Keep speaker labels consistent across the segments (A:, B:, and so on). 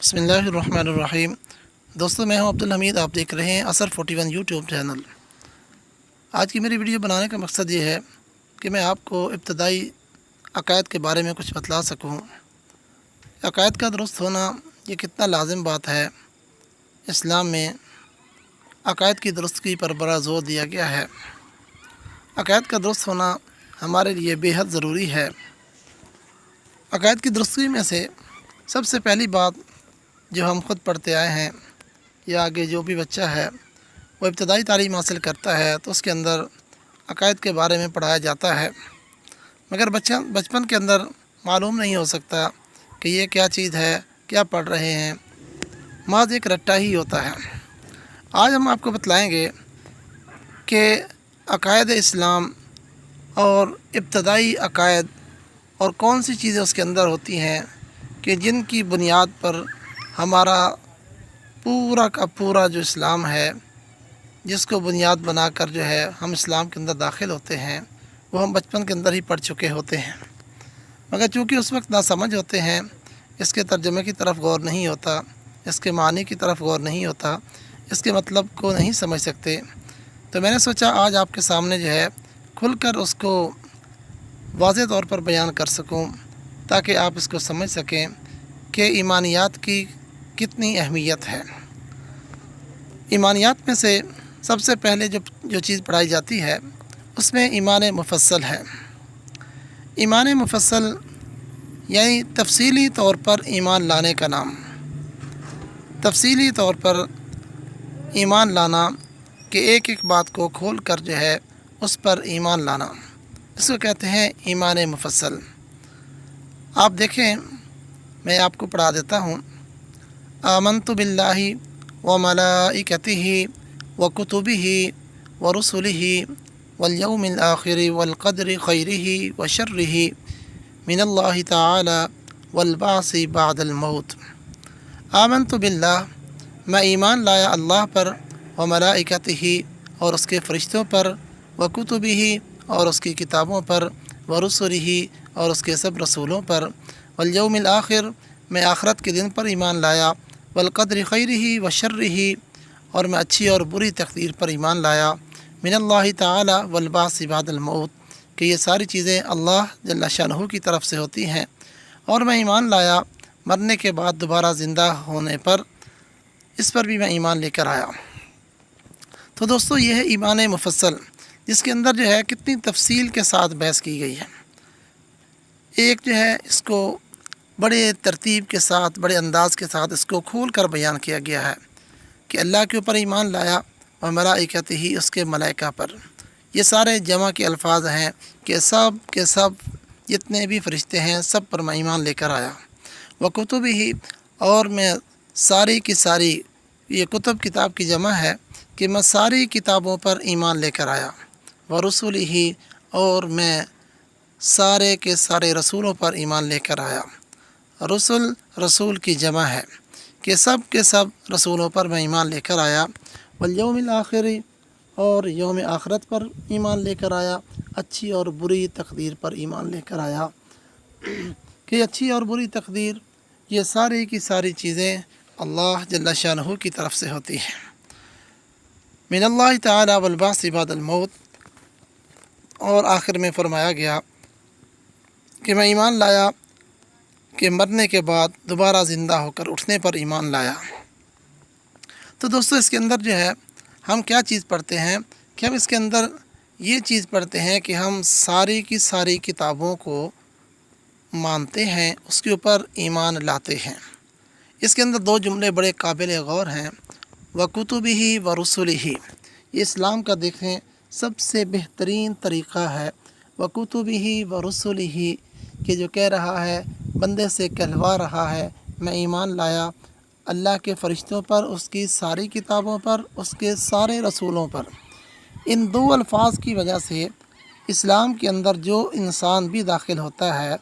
A: بسم اللہ الرحمن الرحیم۔ دوستو میں ہوں عبدالحمید، آپ دیکھ رہے ہیں اثر 41 یوٹیوب چینل۔ آج کی میری ویڈیو بنانے کا مقصد یہ ہے کہ میں آپ کو ابتدائی عقائد کے بارے میں کچھ بتلا سکوں۔ عقائد کا درست ہونا یہ کتنا لازم بات ہے۔ اسلام میں عقائد کی درستگی پر بڑا زور دیا گیا ہے۔ عقائد کا درست ہونا ہمارے لیے بے حد ضروری ہے۔ عقائد کی درستگی میں سے سب سے پہلی بات جو ہم خود پڑھتے آئے ہیں یا آگے جو بھی بچہ ہے وہ ابتدائی تعلیم حاصل کرتا ہے تو اس کے اندر عقائد کے بارے میں پڑھایا جاتا ہے، مگر بچپن کے اندر معلوم نہیں ہو سکتا کہ یہ کیا چیز ہے، کیا پڑھ رہے ہیں، محض ایک رٹا ہی ہوتا ہے۔ آج ہم آپ کو بتلائیں گے کہ عقائد اسلام اور ابتدائی عقائد اور کون سی چیزیں اس کے اندر ہوتی ہیں کہ جن کی بنیاد پر ہمارا پورا کا پورا جو اسلام ہے، جس کو بنیاد بنا کر جو ہے ہم اسلام کے اندر داخل ہوتے ہیں، وہ ہم بچپن کے اندر ہی پڑھ چکے ہوتے ہیں، مگر چونکہ اس وقت ناسمجھ ہوتے ہیں، اس کے ترجمے کی طرف غور نہیں ہوتا، اس کے معنی کی طرف غور نہیں ہوتا، اس کے مطلب کو نہیں سمجھ سکتے، تو میں نے سوچا آج آپ کے سامنے جو ہے کھل کر اس کو واضح طور پر بیان کر سکوں تاکہ آپ اس کو سمجھ سکیں کہ ایمانیات کی کتنی اہمیت ہے۔ ایمانیات میں سے سب سے پہلے جو چیز پڑھائی جاتی ہے اس میں ایمان مفصل ہے۔ ایمان مفصل یعنی تفصیلی طور پر ایمان لانے کا نام۔ تفصیلی طور پر ایمان لانا کہ ایک ایک بات کو کھول کر جو ہے اس پر ایمان لانا، اس کو کہتے ہیں ایمان مفصل۔ آپ دیکھیں، میں آپ کو پڑھا دیتا ہوں۔ آمنت باللہ وملائکتہ وکتبہ ورسلہ والیوم الآخر والقدر خیرہ وشرہ من اللہ تعالی والبعث بعد الموت۔ آمنت باللہ، میں ایمان لایا اللہ پر، وملائکتہ اور اس کے فرشتوں پر، وکتبہ اور اس کی کتابوں پر، ورسلہ اور اس کے سب رسولوں پر، والیوم الآخر میں آخرت کے دن پر ایمان لایا، والقدر خیرہ وشرہ اور میں اچھی اور بری تقدیر پر ایمان لایا، من اللہ تعالی والبعث بعد الموت کہ یہ ساری چیزیں اللہ جل شانہ کی طرف سے ہوتی ہیں، اور میں ایمان لایا مرنے کے بعد دوبارہ زندہ ہونے پر، اس پر بھی میں ایمان لے کر آیا۔ تو دوستو یہ ہے ایمان مفصل، جس کے اندر جو ہے کتنی تفصیل کے ساتھ بحث کی گئی ہے۔ ایک جو ہے اس کو بڑے ترتیب کے ساتھ، بڑے انداز کے ساتھ اس کو کھول کر بیان کیا گیا ہے کہ اللہ کے اوپر ایمان لایا اور ملائکتہ ہی اس کے ملائکہ پر۔ یہ سارے جمع کے الفاظ ہیں کہ سب کے سب جتنے بھی فرشتے ہیں سب پر میں ایمان لے کر آیا۔ وکتب ہی اور میں ساری کی ساری، یہ کتب کتاب کی جمع ہے کہ میں ساری کتابوں پر ایمان لے کر آیا۔ ورسول ہی اور میں سارے کے سارے رسولوں پر ایمان لے کر آیا۔ رسول کی جمع ہے کہ سب کے سب رسولوں پر میں ایمان لے کر آیا۔ والیوم الآخر اور یوم آخرت پر ایمان لے کر آیا، اچھی اور بری تقدیر پر ایمان لے کر آیا کہ اچھی اور بری تقدیر یہ ساری کی ساری چیزیں اللہ جل شانہ کی طرف سے ہوتی ہیں۔ من اللہ تعالی والبعث بعد الموت، اور آخر میں فرمایا گیا کہ میں ایمان لایا کہ مرنے کے بعد دوبارہ زندہ ہو کر اٹھنے پر ایمان لایا۔ تو دوستو اس کے اندر جو ہے ہم کیا چیز پڑھتے ہیں کہ ہم اس کے اندر یہ چیز پڑھتے ہیں کہ ہم ساری کی ساری کتابوں کو مانتے ہیں، اس کے اوپر ایمان لاتے ہیں۔ اس کے اندر دو جملے بڑے قابل غور ہیں، وکتبہ ورسلہ۔ یہ اسلام کا دیکھیں سب سے بہترین طریقہ ہے، وکتبہ ورسلہ، کہ جو کہہ رہا ہے، بندے سے کہلوا رہا ہے میں ایمان لایا اللہ کے فرشتوں پر، اس کی ساری کتابوں پر، اس کے سارے رسولوں پر۔ ان دو الفاظ کی وجہ سے اسلام کے اندر جو انسان بھی داخل ہوتا ہے،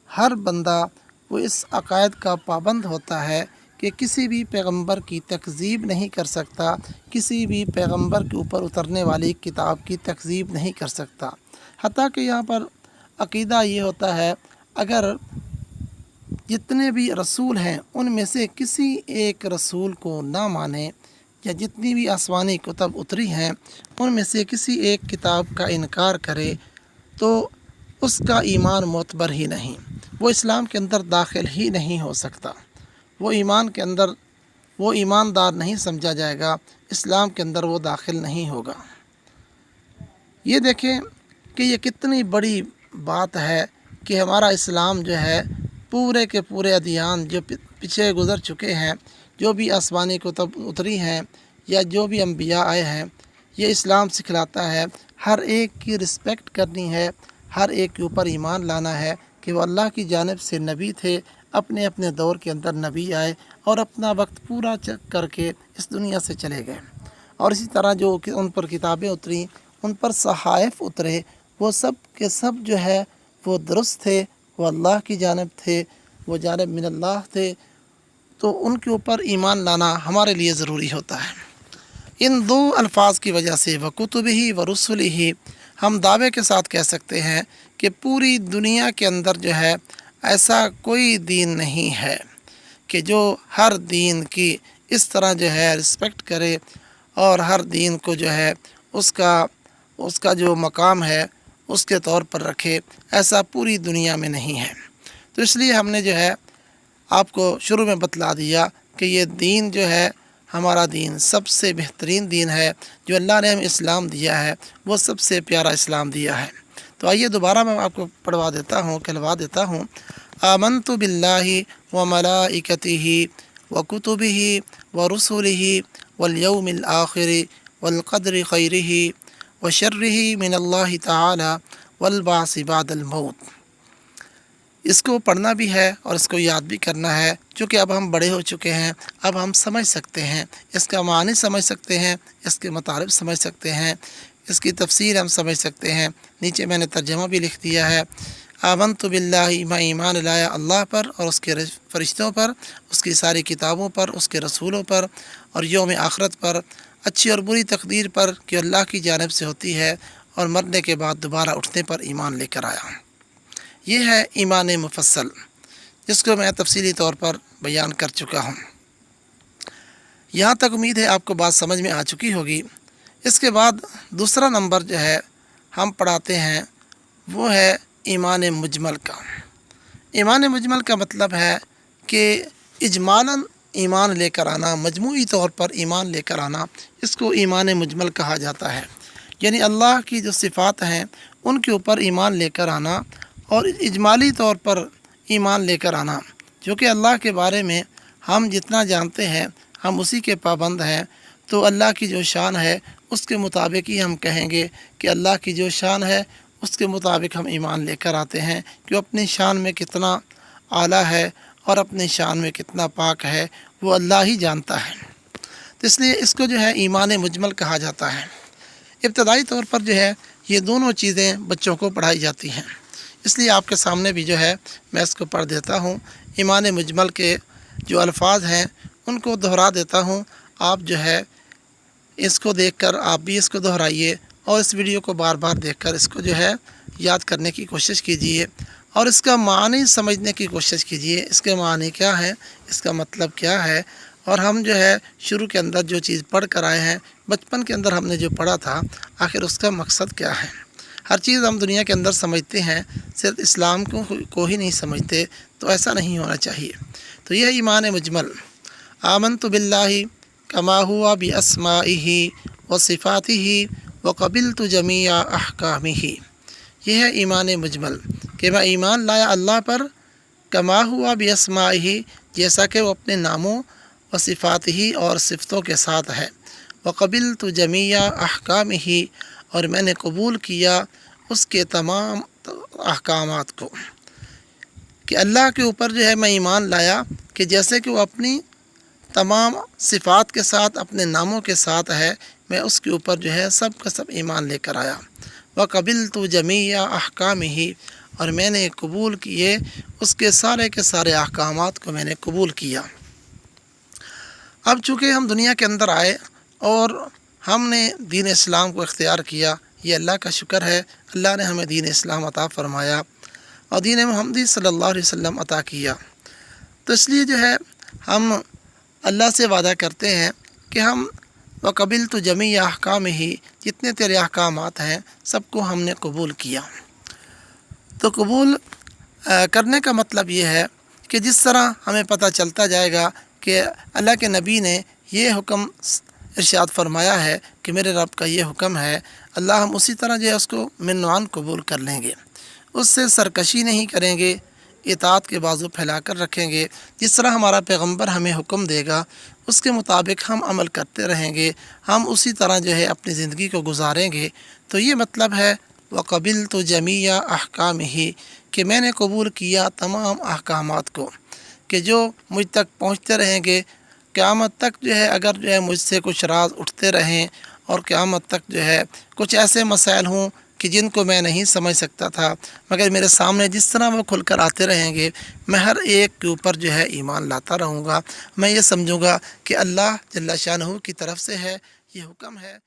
A: ہر بندہ وہ اس عقائد کا پابند ہوتا ہے کہ کسی بھی پیغمبر کی تکذیب نہیں کر سکتا، کسی بھی پیغمبر کے اوپر اترنے والی کتاب کی تکذیب نہیں کر سکتا۔ حتیٰ کہ یہاں پر عقیدہ یہ ہوتا ہے، اگر جتنے بھی رسول ہیں ان میں سے کسی ایک رسول کو نہ مانے، یا جتنی بھی آسمانی کتب اتری ہیں ان میں سے کسی ایک کتاب کا انکار کرے تو اس کا ایمان معتبر ہی نہیں، وہ اسلام کے اندر داخل ہی نہیں ہو سکتا، وہ ایمان کے اندر وہ ایماندار نہیں سمجھا جائے گا، اسلام کے اندر وہ داخل نہیں ہوگا۔ یہ دیکھیں کہ یہ کتنی بڑی بات ہے کہ ہمارا اسلام جو ہے پورے کے پورے ادیان جو پیچھے گزر چکے ہیں، جو بھی آسمانی کتب اتری ہیں یا جو بھی انبیاء آئے ہیں، یہ اسلام سکھلاتا ہے ہر ایک کی رسپیکٹ کرنی ہے، ہر ایک کے اوپر ایمان لانا ہے کہ وہ اللہ کی جانب سے نبی تھے، اپنے اپنے دور کے اندر نبی آئے اور اپنا وقت پورا کر کے اس دنیا سے چلے گئے، اور اسی طرح جو ان پر کتابیں اتریں، ان پر صحائف اترے، وہ سب کے سب جو ہے وہ درست تھے، وہ اللہ کی جانب تھے، وہ جانب من اللہ تھے، تو ان کے اوپر ایمان لانا ہمارے لیے ضروری ہوتا ہے۔ ان دو الفاظ کی وجہ سے وَكُتُبِهِ وَرُسُلِهِ ہم دعوے کے ساتھ کہہ سکتے ہیں کہ پوری دنیا کے اندر جو ہے ایسا کوئی دین نہیں ہے کہ جو ہر دین کی اس طرح جو ہے رسپیکٹ کرے اور ہر دین کو جو ہے اس کا جو مقام ہے اس کے طور پر رکھے، ایسا پوری دنیا میں نہیں ہے۔ تو اس لیے ہم نے جو ہے آپ کو شروع میں بتلا دیا کہ یہ دین جو ہے ہمارا دین سب سے بہترین دین ہے، جو اللہ نے ہمیں اسلام دیا ہے وہ سب سے پیارا اسلام دیا ہے۔ تو آئیے دوبارہ میں آپ کو پڑھوا دیتا ہوں، کہلوا دیتا ہوں۔ آمنت باللہ وملائکتہ وکتبہ ورسلہ والیوم الآخر والقدر خیرہ وشرہ من اللہ تعالی والبعث بعد الموت۔ اس کو پڑھنا بھی ہے اور اس کو یاد بھی کرنا ہے، چونکہ اب ہم بڑے ہو چکے ہیں، اب ہم سمجھ سکتے ہیں، اس کا معنی سمجھ سکتے ہیں، اس کے مطالب سمجھ سکتے ہیں، اس کی تفسیر ہم سمجھ سکتے ہیں۔ نیچے میں نے ترجمہ بھی لکھ دیا ہے۔ آمنت باللہ، میں ایمان لایا اللہ پر اور اس کے فرشتوں پر، اس کی ساری کتابوں پر، اس کے رسولوں پر اور یوم آخرت پر، اچھی اور بری تقدیر پر کہ اللہ کی جانب سے ہوتی ہے، اور مرنے کے بعد دوبارہ اٹھنے پر ایمان لے کر آیا۔ یہ ہے ایمان مفصل، جس کو میں تفصیلی طور پر بیان کر چکا ہوں۔ یہاں تک امید ہے آپ کو بات سمجھ میں آ چکی ہوگی۔ اس کے بعد دوسرا نمبر جو ہے ہم پڑھاتے ہیں وہ ہے ایمان مجمل کا۔ ایمان مجمل کا مطلب ہے کہ اجمالاً ایمان لے کر آنا، مجموعی طور پر ایمان لے کر آنا، اس کو ایمان مجمل کہا جاتا ہے۔ یعنی اللہ کی جو صفات ہیں ان کے اوپر ایمان لے کر آنا اور اجمالی طور پر ایمان لے کر آنا، جو کہ اللہ کے بارے میں ہم جتنا جانتے ہیں ہم اسی کے پابند ہیں، تو اللہ کی جو شان ہے اس کے مطابق ہی ہم کہیں گے کہ اللہ کی جو شان ہے اس کے مطابق ہم ایمان لے کر آتے ہیں کہ اپنی شان میں کتنا اعلیٰ ہے اور اپنی شان میں کتنا پاک ہے، وہ اللہ ہی جانتا ہے۔ تو اس لیے اس کو جو ہے ایمان مجمل کہا جاتا ہے۔ ابتدائی طور پر جو ہے یہ دونوں چیزیں بچوں کو پڑھائی جاتی ہیں، اس لیے آپ کے سامنے بھی جو ہے میں اس کو پڑھ دیتا ہوں۔ ایمان مجمل کے جو الفاظ ہیں ان کو دہرا دیتا ہوں، آپ جو ہے اس کو دیکھ کر آپ بھی اس کو دہرائیے اور اس ویڈیو کو بار بار دیکھ کر اس کو جو ہے یاد کرنے کی کوشش کیجیے اور اس کا معنی سمجھنے کی کوشش کیجیے، اس کے معنی کیا ہے، اس کا مطلب کیا ہے، اور ہم جو ہے شروع کے اندر جو چیز پڑھ کر آئے ہیں، بچپن کے اندر ہم نے جو پڑھا تھا، آخر اس کا مقصد کیا ہے۔ ہر چیز ہم دنیا کے اندر سمجھتے ہیں، صرف اسلام کو ہی نہیں سمجھتے، تو ایسا نہیں ہونا چاہیے۔ تو یہ ایمان مجمل۔ آمنت باللہ کما ہوا باسمائہ وصفاتہ وقبلت جمیع احکامہ۔ یہ ہے ایمان مجمل کہ میں ایمان لایا اللہ پر کما ہوا باسمائہ، جیسا کہ وہ اپنے ناموں و صفات ہی اور صفتوں کے ساتھ ہے، وقبلت جمیع احکامہ، اور میں نے قبول کیا اس کے تمام احکامات کو، کہ اللہ کے اوپر جو ہے میں ایمان لایا کہ جیسے کہ وہ اپنی تمام صفات کے ساتھ، اپنے ناموں کے ساتھ ہے، میں اس کے اوپر جو ہے سب کا سب ایمان لے کر آیا۔ وقبلت جمیع احکامہ، اور میں نے قبول کیے اس کے سارے احکامات کو میں نے قبول کیا۔ اب چونکہ ہم دنیا کے اندر آئے اور ہم نے دین اسلام کو اختیار کیا، یہ اللہ کا شکر ہے، اللہ نے ہمیں دین اسلام عطا فرمایا اور دین محمدی صلی اللہ علیہ وسلم عطا کیا۔ تو اس لیے جو ہے ہم اللہ سے وعدہ کرتے ہیں کہ ہم وقبلت جمیع احکام ہی، جتنے تیرے احکامات ہیں سب کو ہم نے قبول کیا۔ تو قبول کرنے کا مطلب یہ ہے کہ جس طرح ہمیں پتہ چلتا جائے گا کہ اللہ کے نبی نے یہ حکم ارشاد فرمایا ہے کہ میرے رب کا یہ حکم ہے، اللہ ہم اسی طرح جو ہے اس کو منوان قبول کر لیں گے، اس سے سرکشی نہیں کریں گے، اطاعت کے بازو پھیلا کر رکھیں گے۔ جس طرح ہمارا پیغمبر ہمیں حکم دے گا اس کے مطابق ہم عمل کرتے رہیں گے، ہم اسی طرح جو ہے اپنی زندگی کو گزاریں گے۔ تو یہ مطلب ہے وقبلت جمیع احکام ہی، کہ میں نے قبول کیا تمام احکامات کو، کہ جو مجھ تک پہنچتے رہیں گے قیامت تک جو ہے، اگر جو ہے مجھ سے کچھ راز اٹھتے رہیں اور قیامت تک جو ہے کچھ ایسے مسائل ہوں کہ جن کو میں نہیں سمجھ سکتا تھا، مگر میرے سامنے جس طرح وہ کھل کر آتے رہیں گے، میں ہر ایک کے اوپر جو ہے ایمان لاتا رہوں گا۔ میں یہ سمجھوں گا کہ اللہ جل شانہ کی طرف سے ہے، یہ حکم ہے۔